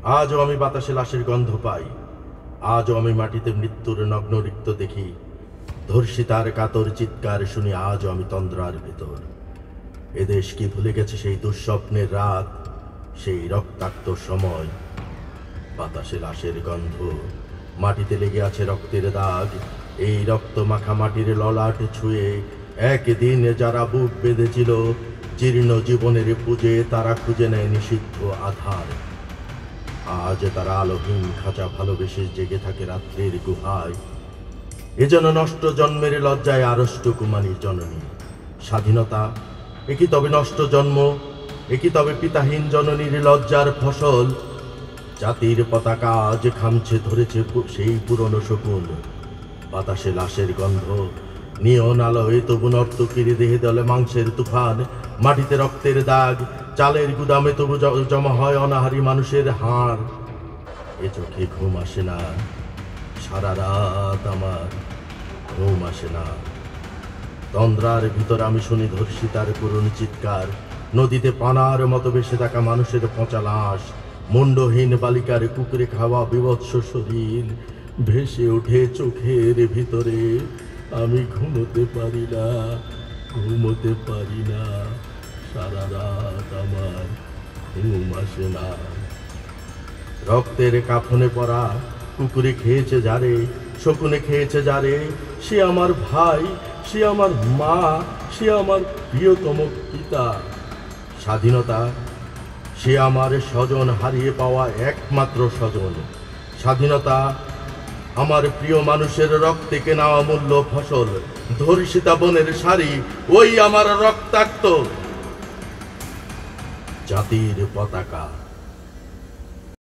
আজও আমি বাতাসে লাশের গন্ধ পাই, আজও আমি মাটিতে মৃত্যুর নগ্ন রিক্ত দেখি, ধর্ষিতার কাতর চিৎকার শুনি আজও আমি তন্দ্রার ভেতর। এদেশ কি ভুলে গেছে সেই দুঃস্বপ্নের রাত, সেই রক্তাক্ত সময়? বাতাসে লাশের গন্ধ, মাটিতে লেগে আছে রক্তের দাগ, এই রক্ত মাখা মাটির ললাট ছুঁয়ে একদিন যারা বুক বেঁধেছিল জীর্ণ জীবনের পুজে, তারা খুঁজে নেয় নিষিদ্ধ আধার। আজ তারা আলোহীন খাঁচা ভালোবেসে জেগে থাকে রাত্রির গুহায়। এজন্য নষ্ট জন্মের লজ্জায় আড়ষ্ট কুমারীর জননী। স্বাধীনতা একই তবে নষ্ট জন্ম, একই তবে পিতাহীন জননীর লজ্জার ফসল। জাতির পতাকা আজ খামছে ধরেছে সেই পুরনো শকুন। বাতাসে লাশের গন্ধ, নিয়ন আলোয় তবু নর্তকীর দেহে দলে মাংসের তুফান, মাটিতে রক্তের দাগ, চালের গুদামে তবু জমা হয় অনাহারী মানুষের হাড়। এ চোখে ঘুম আসে না, সারা রাত আমার ঘুম আসে না। তন্দ্রার ভিতর আমি শুনি ধর্ষিতার করুণ চিৎকার, নদীতে পানার মতো ভেসে থাকা মানুষের পচা লাশ, মুন্ডহীন বালিকার কুকুরে খাওয়া বিভৎস শরীর ভেসে ওঠে চোখের ভিতরে। আমি ঘুমোতে পারি না, ঘুমোতে পারি না, সারা রাত আমার ঘুম আসে না। রক্তের কাফনে পড়া কুকুরে খেয়েছে যারে, শকুনে খেয়েছে যারে, সে আমার ভাই, সে আমার মা, সে আমার প্রিয়তম পিতা। স্বাধীনতা সে আমার স্বজন হারিয়ে পাওয়া একমাত্র স্বজন। স্বাধীনতা আমার প্রিয় মানুষের রক্তে কেনা অমূল্য ফসল। ধর্ষিতা বনের শাড়ি, ওই আমার রক্তাক্ত জাতির পতাকা।